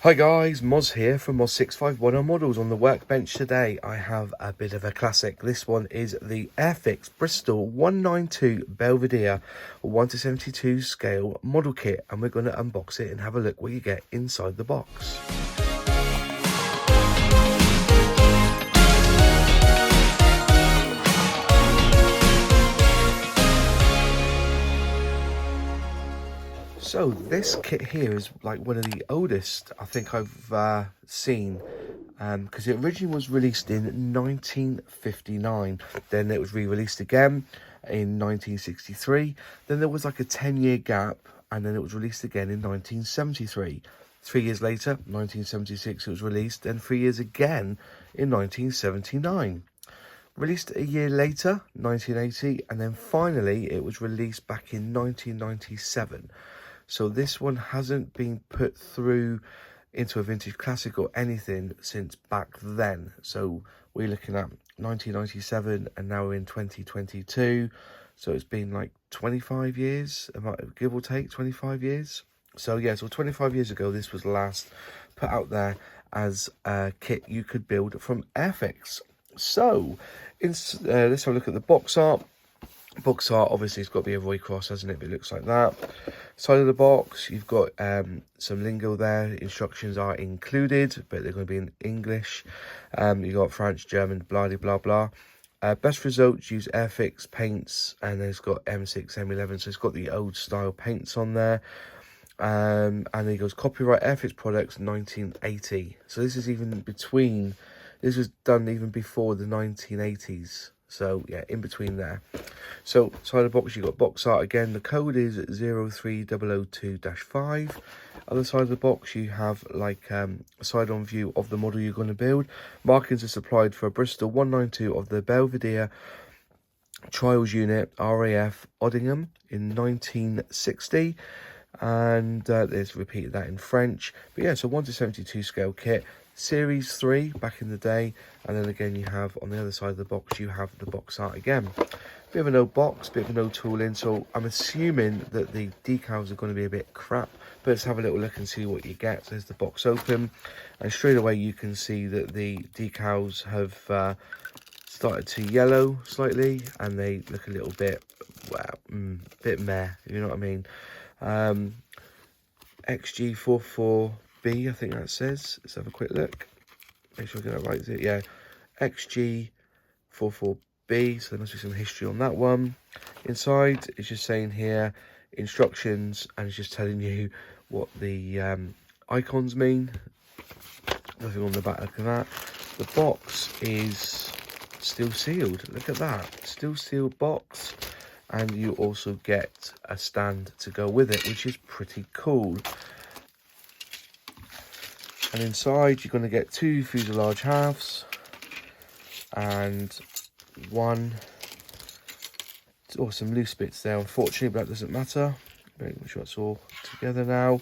Hi guys, Moz here from Moz651 on Models. On the workbench today I have a bit of a classic. This one is the Airfix Bristol 192 Belvedere 1:72 scale model kit, and we're going to unbox it and have a look what you get inside the box. So this kit here is like one of the oldest I think I've seen, because it originally was released in 1959, then it was re-released again in 1963, then there was like a 10-year gap, and then it was released again in 1973. 3 years later, 1976, it was released, and 3 years again in 1979. Released a year later, 1980, and then finally it was released back in 1997. So this one hasn't been put through into a vintage classic or anything since back then. So we're looking at 1997 and now we're in 2022. So it's been like 25 years, give or take 25 years. So yeah, so 25 years ago, this was last put out there as a kit you could build from Airfix. So let's have a look at the box art. Box art, obviously, it's got to be a Roy Cross, hasn't it? But it looks like that. Side of the box, you've got some lingo there. Instructions are included, but they're going to be in English. You've got French, German, blah, blah, blah. Best results, use Airfix paints, and then it's got M6, M11, so it's got the old style paints on there. And then it goes copyright Airfix products 1980. So this is even between, this was done even before the 1980s. So yeah, in between there. So side of the box, you've got box art again. The code is 03002-5. Other side of the box, you have like a side-on view of the model you're going to build. Markings are supplied for a Bristol 192 of the Belvedere Trials Unit RAF Oddingham in 1960. And there's repeated that in French. But yeah, so 1:72 scale kit. Series 3 back in the day, and then again you have on the other side of the box you have the box art again. Bit of an old box, bit of an old tooling, so I'm assuming that the decals are going to be a bit crap, but let's have a little look and see what you get. So there's the box open, and straight away you can see that the decals have started to yellow slightly, and they look a little bit, well, bit meh, you know what I mean. XG44B, I think that says. Let's have a quick look. Make sure I get that right. Is it? Yeah. XG44B. So there must be some history on that one. Inside, it's just saying here instructions, and it's just telling you what the icons mean. Nothing on the back of that. The box is still sealed. Look at that. Still sealed box. And you also get a stand to go with it, which is pretty cool. And inside, you're going to get 2 fuselage halves and some loose bits there, unfortunately, but that doesn't matter. Make sure it's all together now.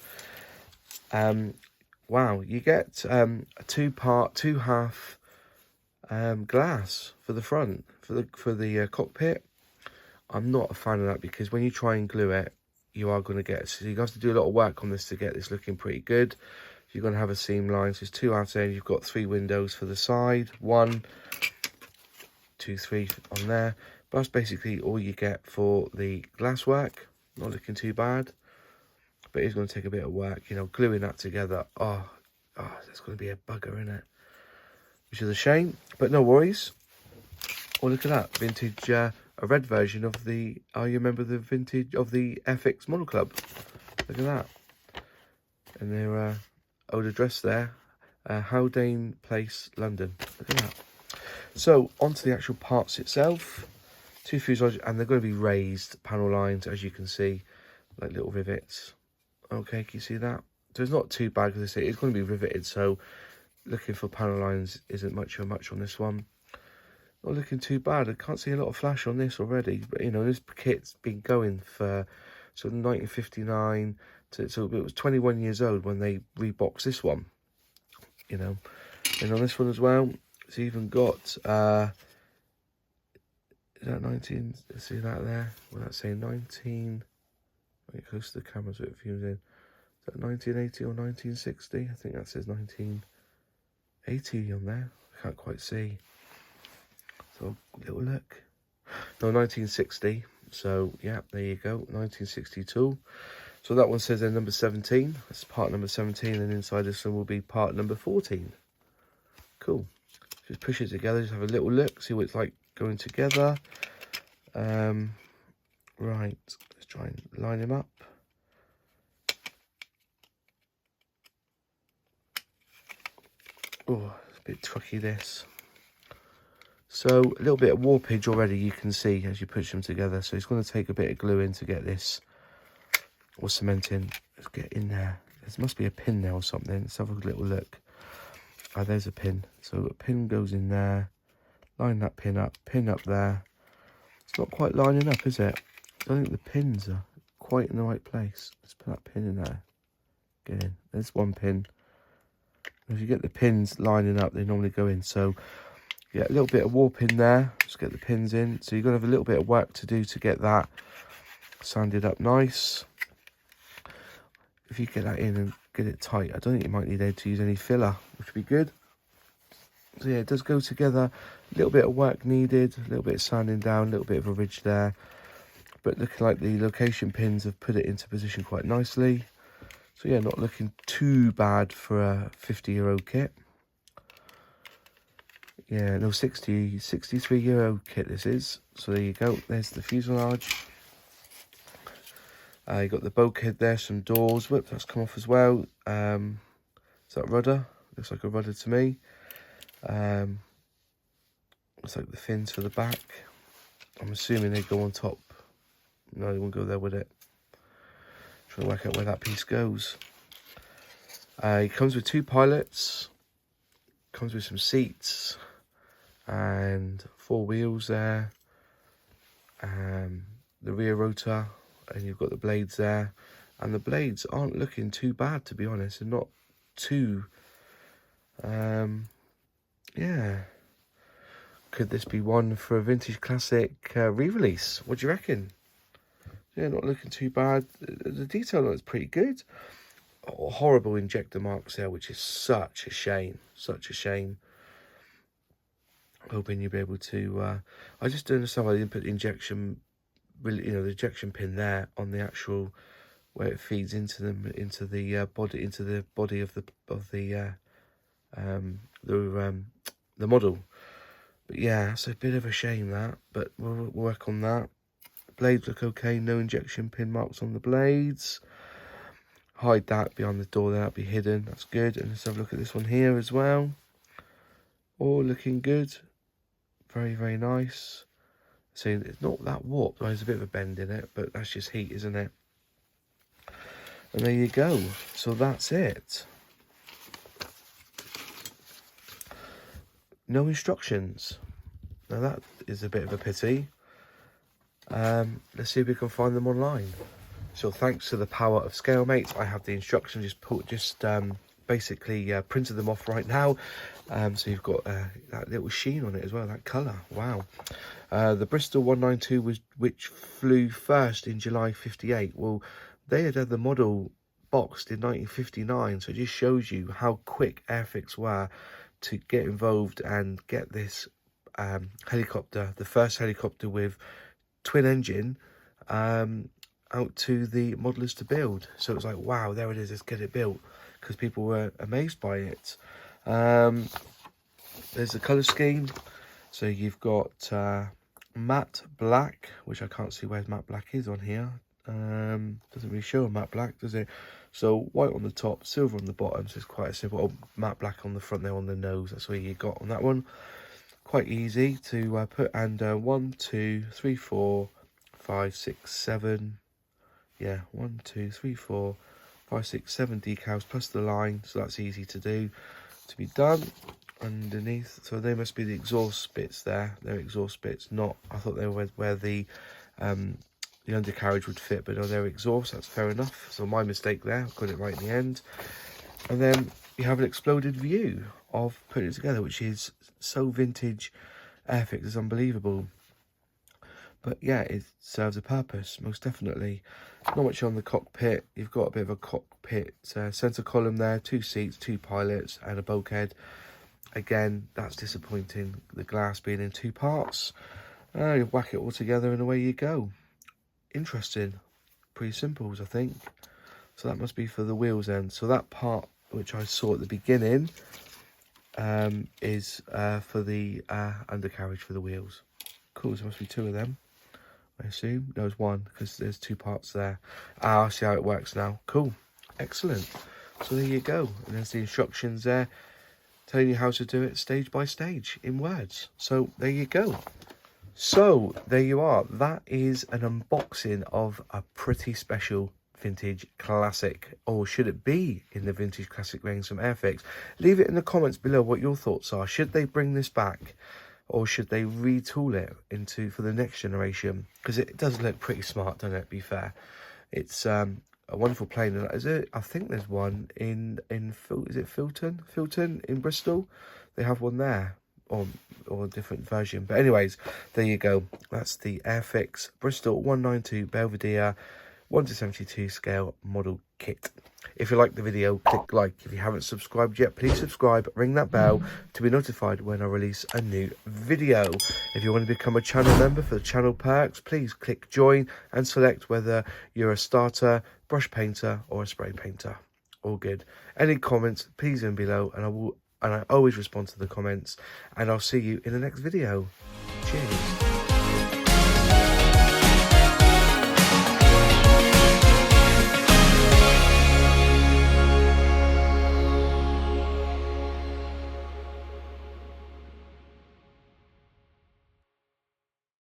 Wow, you get a 2-half glass for the front, for the cockpit. I'm not a fan of that, because when you try and glue it, you are going to get, so you have to do a lot of work on this to get this looking pretty good. You're going to have a seam line, so there's 2 out there. You've got 3 windows for the side, 1, 2, 3 on there. But that's basically all you get for the glass work. Not looking too bad, but it's going to take a bit of work, you know, gluing that together. Oh, that's going to be a bugger, isn't it? Which is a shame, but no worries. Oh, look at that vintage, a red version of the. Oh, you remember the vintage of the Airfix Model Club? Look at that, and their old address there, Haldane Place, London. Look at that. So onto the actual parts itself. 2 fuselage, and they're going to be raised panel lines, as you can see, like little rivets. Okay, can you see that? So it's not too bad, because I say it's going to be riveted. So looking for panel lines isn't much of much on this one. Not looking too bad. I can't see a lot of flash on this already, but you know, this kit's been going for sort of 1959 to, so it was 21 years old when they reboxed this one, you know. And on this one as well, it's even got is that 19, see that there? Well, that's saying 19, get close to the camera so it views in. that 1980 or 1960? I think that says 1980 on there. I can't quite see. So, little look. No, 1960. So, yeah, there you go. 1962. So that one says then number 17. That's part number 17. And inside this one will be part number 14. Cool. Just push it together. Just have a little look. See what it's like going together. Right. Let's try and line him up. Oh, it's a bit tricky, this. So a little bit of warpage already you can see as you push them together. So it's going to take a bit of glue in to get this, or cement in. Let's get in there. There must be a pin there or something. Let's have a little look. Oh, there's a pin. So a pin goes in there. Line that pin up there. It's not quite lining up, is it? I don't think the pins are quite in the right place. Let's put that pin in there. Get in. There's one pin. If you get the pins lining up, they normally go in. So yeah, a little bit of warp in there. Just get the pins in. So you're going to have a little bit of work to do to get that sanded up nice. If you get that in and get it tight, I don't think you might need to use any filler, which would be good. So yeah, it does go together. A little bit of work needed, a little bit of sanding down, a little bit of a ridge there. But looking like the location pins have put it into position quite nicely. So yeah, not looking too bad for a 50-year-old kit. Yeah, no, 63-year-old kit this is. So there you go. There's the fuselage. You got the bulkhead there, some doors. Whoop, that's come off as well. Is that rudder? Looks like a rudder to me. Looks like the fins for the back. I'm assuming they go on top. No, they won't go there with it. Trying to work out where that piece goes. It comes with 2 pilots. Comes with some seats. And 4 wheels there. The rear rotor. And you've got the blades there. And the blades aren't looking too bad, to be honest. They're not too... yeah. Could this be one for a vintage classic re-release? What do you reckon? Yeah, not looking too bad. The detail looks pretty good. Oh, horrible injector marks there, which is such a shame. Such a shame. Hoping you'll be able to... I just don't understand why they didn't put the injection... Really, the ejection pin there on the actual... where it feeds into the body of the model. But yeah, it's a bit of a shame that, but we'll work on that. Blades look okay, no injection pin marks on the blades. Hide that behind the door, that'll be hidden, that's good. And let's have a look at this one here as well. All looking good. Very, very nice. See, it's not that warped, there's a bit of a bend in it, but that's just heat, isn't it? And there you go, so that's it. No instructions. Now that is a bit of a pity. Let's see if we can find them online. So thanks to the power of ScaleMates, I have the instructions basically printed them off right now. So you've got that little sheen on it as well, that colour. Wow. The Bristol 192 which flew first in July 58. Well, they had the model boxed in 1959, so it just shows you how quick Airfix were to get involved and get this helicopter, the first helicopter with twin engine, out to the modelers to build. So it was like, wow, there it is, let's get it built, because people were amazed by it. There's the colour scheme. So you've got matte black, which I can't see where matte black is on here. Doesn't really show a matte black, does it? So white on the top, silver on the bottom, so it's quite a simple. Oh, matte black on the front there on the nose, that's what you got on that one. Quite easy to put. And 1, 2, 3, 4, 5, 6, 7. Yeah, 1, 2, 3, 4, 5, 6, 7 decals plus the line, so that's easy to do, to be done. Underneath, so they must be the exhaust bits there. They're exhaust bits, not, I thought they were where the undercarriage would fit, but no, they're exhaust. That's fair enough. So my mistake there, got it right in the end. And then you have an exploded view of putting it together, which is so vintage Airfix, is unbelievable. But yeah, it serves a purpose, most definitely. Not much on the cockpit. You've got a bit of a cockpit centre column there, 2 seats, 2 pilots and a bulkhead. Again, that's disappointing, the glass being in 2 parts. You whack it all together and away you go. Interesting. Pretty simple, I think. So that must be for the wheels then. So that part which I saw at the beginning is for the undercarriage for the wheels. Cool, so there must be 2 of them, I assume. No, it's 1 because there's 2 parts there. I see how it works now. Cool, excellent. So there you go. And there's the instructions there, telling you how to do it stage by stage in words. So there you go. So there you are. That is an unboxing of a pretty special vintage classic, or should it be in the vintage classic range from Airfix? Leave it in the comments below what your thoughts are. Should they bring this back, or should they retool it into for the next generation? Because it does look pretty smart, doesn't it? Be fair, it's a wonderful plane. Is it? I think there's one in is it Filton in Bristol? They have one there, or a different version. But anyways, there you go. That's the Airfix Bristol 192 Belvedere 1/72 scale model kit. If you like the video, click like. If you haven't subscribed yet, please subscribe, ring that bell to be notified when I release a new video. If you want to become a channel member for the channel perks, please click join and select whether you're a starter, brush painter or a spray painter. All good. Any comments, please leave below, and I always respond to the comments, and I'll see you in the next video. Cheers.